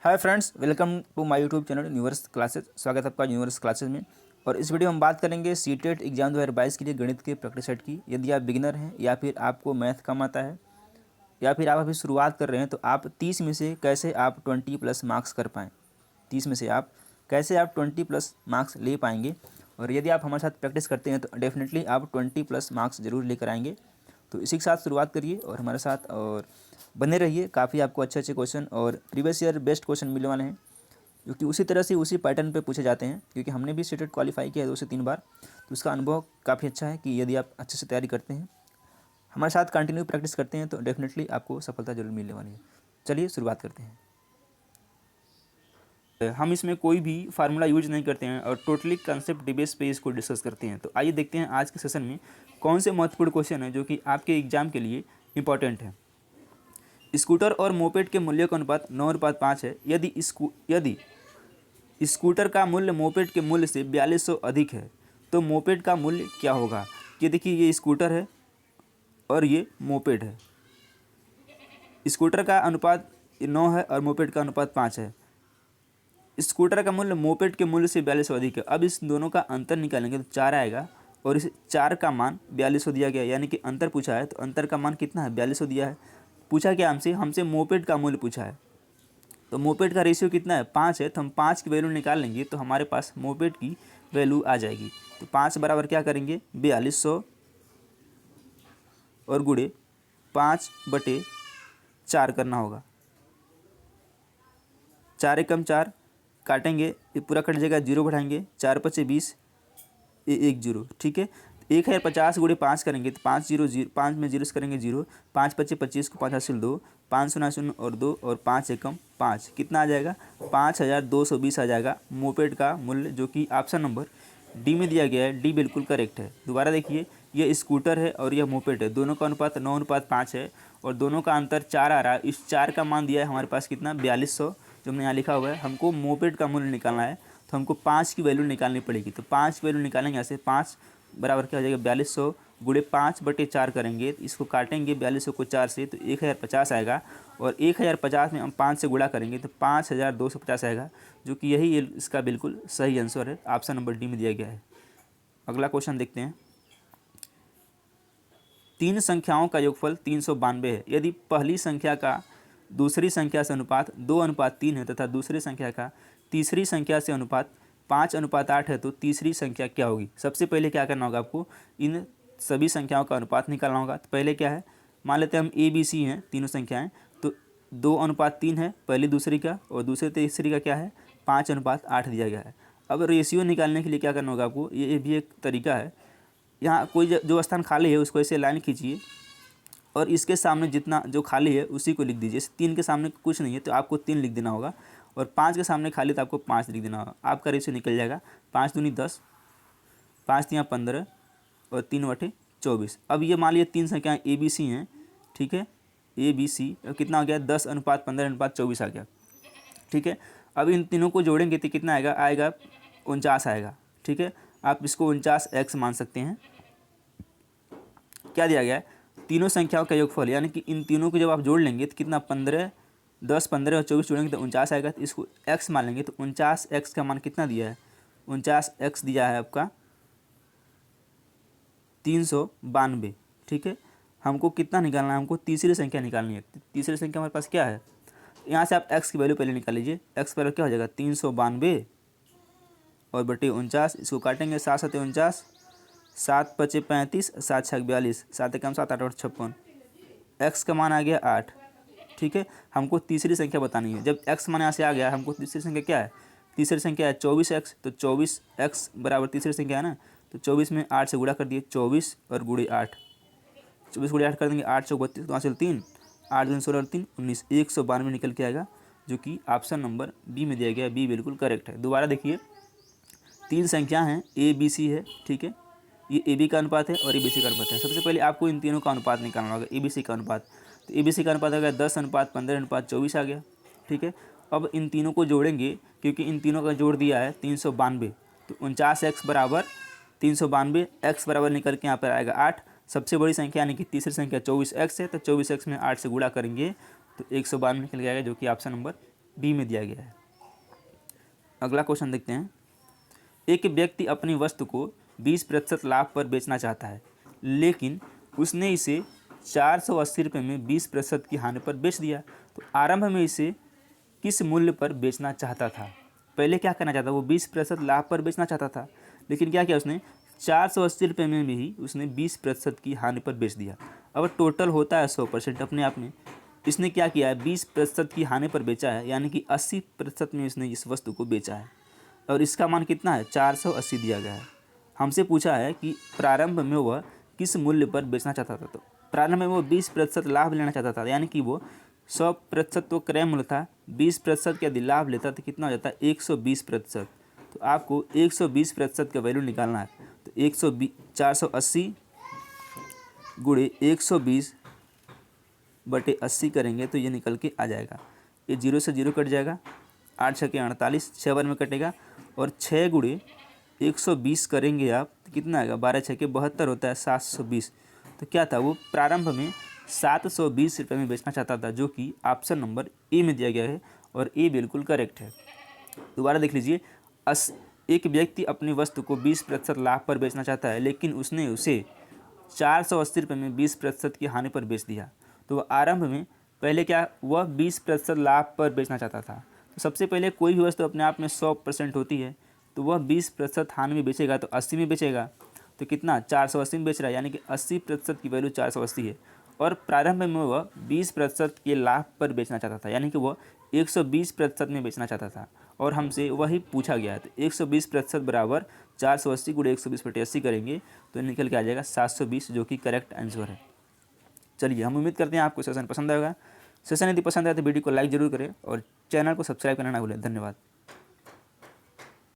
Hi friends, welcome to my YouTube channel universe classes. स्वागत है आपका यूनिवर्स क्लासेस में। और इस वीडियो में हम बात करेंगे सीटेट एग्जाम 2022 के लिए गणित के प्रैक्टिस सेट की। यदि आप बिगिनर हैं या फिर आपको मैथ कम आता है या फिर आप अभी शुरुआत कर रहे हैं तो आप 30 में से कैसे आप 20+ मार्क्स कर पाएँ। 30 में से आप कैसे आप 20+ मार्क्स ले पाएंगे। और यदि आप हमारे साथ प्रैक्टिस करते हैं तो डेफिनेटली आप 20+ मार्क्स ज़रूर लेकर आएंगे। तो इसी के साथ शुरुआत करिए और हमारे साथ और बने रहिए। काफ़ी आपको अच्छे अच्छे क्वेश्चन और प्रीवियस ईयर बेस्ट क्वेश्चन मिलने वाले हैं, जो कि उसी तरह से उसी पैटर्न पे पूछे जाते हैं। क्योंकि हमने भी सीटेट क्वालिफाई किया है 2 से 3 बार, तो उसका अनुभव काफ़ी अच्छा है कि यदि आप अच्छे से तैयारी करते हैं, हमारे साथ कंटिन्यू प्रैक्टिस करते हैं, तो डेफिनेटली आपको सफलता जरूर मिलने वाली है। चलिए शुरुआत करते हैं। हम इसमें कोई भी फार्मूला यूज नहीं करते हैं और टोटली कंसेप्ट बेस पे इसको डिस्कस करते हैं। तो आइए देखते हैं आज के सेशन में कौन से महत्वपूर्ण क्वेश्चन है जो कि आपके एग्जाम के लिए इंपॉर्टेंट है। स्कूटर और मोपेड के मूल्य का अनुपात 9:5 है। यदि स्कूटर का मूल्य मोपेड के मूल्य से 4200 अधिक है तो मोपेड का मूल्य क्या होगा। ये देखिए, ये स्कूटर है और ये मोपेड है। स्कूटर का अनुपात 9 है और मोपेड का अनुपात 5 है। स्कूटर का मूल्य मोपेड के मूल्य से 4200 अधिक है। अब इस दोनों का अंतर निकालेंगे तो 4 आएगा और इस 4 का मान 4200 दिया गया, यानी कि अंतर पूछा है तो अंतर का मान कितना है, 4200 दिया है। पूछा क्या हमसे मोपेड का मूल्य पूछा है। तो मोपेड का रेशियो कितना है, 5 है। तो हम 5 की वैल्यू निकाल लेंगे तो हमारे पास मोपेड की वैल्यू आ जाएगी। तो 5 बराबर क्या करेंगे, 4200 और गुणे 5/4 करना होगा। 4 एकम 4 काटेंगे, ये पूरा कट जाएगा, 0 बढ़ाएंगे, 4×5 = 20, 1 0। ठीक है, 1050 गुणे 5 करेंगे तो 5 0 0, 5 में 0 करेंगे 0, 5×5 = 25 को 5 हासिल 2, 5 0 0 और 2 और 5 एकम 5, कितना आ जाएगा, 5220 आ जाएगा मोपेड का मूल्य, जो कि ऑप्शन नंबर डी में दिया गया है। डी बिल्कुल करेक्ट है। दोबारा देखिए, यह स्कूटर है और यह मोपेड है, दोनों का अनुपात 9:5 है और दोनों का अंतर 4 आ रहा है। इस 4 का मान दिया है हमारे पास कितना, 4200, जो हमने यहाँ लिखा हुआ है। हमको मोपेड का मूल्य निकालना है तो हमको 5 की वैल्यू निकालनी पड़ेगी। तो 5 की वैल्यू निकालेंगे ऐसे, 5 बराबर क्या हो जाएगा, 4200 गुणे 5/4 करेंगे, इसको काटेंगे 4200 को 4 से तो 1050 आएगा और 1050 में हम 5 से गुणा करेंगे तो 5250 आएगा, जो कि यही इसका बिल्कुल सही आंसर है। ऑप्शन नंबर डी में दिया गया है। अगला क्वेश्चन देखते हैं। 3 संख्याओं का योगफल 392 है। यदि पहली संख्या का दूसरी संख्या से अनुपात 2:3 है तथा दूसरी संख्या का तीसरी संख्या से अनुपात 5:8 है तो तीसरी संख्या क्या होगी। सबसे पहले क्या करना होगा, आपको इन सभी संख्याओं का अनुपात निकालना होगा। तो पहले क्या है, मान लेते हैं हम ABC हैं तीनों संख्याएं, तो 2:3 है पहली दूसरी का और दूसरी तीसरी का क्या है, 5:8 दिया गया है। अब रेशियो निकालने के लिए क्या करना होगा आपको, ये भी एक तरीका है। यहाँ कोई जो स्थान खाली है उसको ऐसे लाइन खींचिए और इसके सामने जितना जो खाली है उसी को लिख दीजिए। जैसे 3 के सामने कुछ नहीं है तो आपको 3 लिख देना होगा और 5 के सामने खाली तो आपको 5 लिख देना होगा। आपका रेशियो निकल जाएगा 5 दूनी 10, 5 तियाँ 15 और 3/24। अब ये मान लीजिए 3 संख्याएँ ABC हैं, ठीक है, ABC। अब कितना हो गया, 10:15:24 आ गया। ठीक है, अब इन तीनों को जोड़ेंगे तो कितना आएगा 49 आएगा। ठीक है, आप इसको 49x मान सकते हैं। क्या दिया गया है, तीनों संख्याओं का योगफल, यानी कि इन तीनों को जब आप जोड़ लेंगे तो कितना, 15, 10, 15 और 24 जोड़ेंगे तो 49 आएगा। तो इसको x मान लेंगे तो 49x का मान कितना दिया है, 49x दिया है आपका 392। ठीक है, हमको कितना निकालना है, हमको तीसरी संख्या निकालनी है। तीसरी संख्या हमारे पास क्या है, यहाँ से आप x की वैल्यू पहले निकाल लीजिए। x पर क्या हो जाएगा, 392 और बटे 49, इसको काटेंगे, 7 7 49, 7×5 = 35, 7 6 = 42, 7 एकम 7, 8 8 56। x का मान आ गया 8। ठीक है, हमको तीसरी संख्या बतानी है। जब x मान यहाँ से आ गया, हमको तीसरी संख्या क्या है, तीसरी संख्या है 24x। तो 24x बराबर तीसरी संख्या है ना, तो 24 में 8 से गुणा कर दिए, 24 और गुणे 8, 24 गुणे 8 कर देंगे, 8 चौक 32, 5 3, 8 दूनी 16 और 3 19, 192 निकल के आएगा, जो कि ऑप्शन नंबर बी में दिया गया है। बी बिल्कुल करेक्ट है। दोबारा देखिए, 3 संख्या हैं ABC है, ठीक है, ये AB का अनुपात है और ABC का अनुपात है। सबसे पहले आपको इन तीनों का अनुपात निकालना होगा, ABC का अनुपात। तो ABC का अनुपात आ गया 10:15:24 आ गया। ठीक है, अब इन तीनों को जोड़ेंगे, क्योंकि इन तीनों का जोड़ दिया है 392, तो 49x बराबर 392, x बराबर निकल के यहाँ पर आएगा 8। सबसे बड़ी संख्या यानी कि तीसरी संख्या 24x है, तो 24x में 8 से गुणा करेंगे तो 192 निकल के आएगा, जो कि ऑप्शन नंबर बी में दिया गया है। अगला क्वेश्चन देखते हैं। एक व्यक्ति अपनी वस्तु को 20% लाभ पर बेचना चाहता है, लेकिन उसने इसे 480 रुपये में 20% की हानि पर बेच दिया। तो आरंभ में इसे किस मूल्य पर बेचना चाहता था? पहले क्या करना चाहता था? वो 20% लाभ पर बेचना चाहता था, लेकिन क्या किया उसने? 480 रुपये में भी उसने 20% की हानि पर बेच दिया। अब टोटल होता है 100% अपने आप में। इसने क्या किया है? 20% की हानि पर बेचा है, यानी कि 80% में इसने इस वस्तु को बेचा है। और इसका मान कितना है? 480 दिया गया है। हमसे पूछा है कि प्रारंभ में वह किस मूल्य पर बेचना चाहता था। तो प्रारंभ में वो 20% लाभ लेना चाहता था, यानी कि वो 100% तो क्रय मूल्य था, 20% का यदि लाभ लेता तो कितना हो जाता है? 120%। तो आपको 120% का वैल्यू निकालना है। तो 480 गुणे 120/80 करेंगे तो ये निकल के आ जाएगा। ये 0 से 0 कट जाएगा, 8 छः के 48, 6 बार में कटेगा, और 6 गुणे 120 करेंगे आप तो कितना आएगा? 12 छः के 72 होता है, 720। तो क्या था? वो प्रारंभ में 720 रुपये में बेचना चाहता था, जो कि ऑप्शन नंबर ए में दिया गया है, और ए बिल्कुल करेक्ट है। दोबारा देख लीजिए। एक व्यक्ति अपनी वस्तु को 20% लाभ पर बेचना चाहता है, लेकिन उसने उसे 480 रुपये में 20% की हानि पर बेच दिया। तो वह आरंभ में पहले क्या? वह 20% लाभ पर बेचना चाहता था। तो सबसे पहले कोई भी वस्तु अपने आप में 100% होती है, तो वह 20% हानि में बेचेगा तो 80 में बेचेगा। तो कितना? 480 में बेच रहा है, यानी कि 80% की वैल्यू 480 है। और प्रारंभ में वह 20% के लाभ पर बेचना चाहता था, यानी कि वह 120% में बेचना चाहता था, और हमसे वही पूछा गया है। तो 120% बराबर 480 गुणे 120/80 करेंगे तो निकल के आ जाएगा 720, जो कि करेक्ट आंसर है। चलिए, हम उम्मीद करते हैं आपको सेशन पसंद आएगा। सेशन यदि पसंद आए तो वीडियो को लाइक जरूर करें और चैनल को सब्सक्राइब करना ना भूलें। धन्यवाद।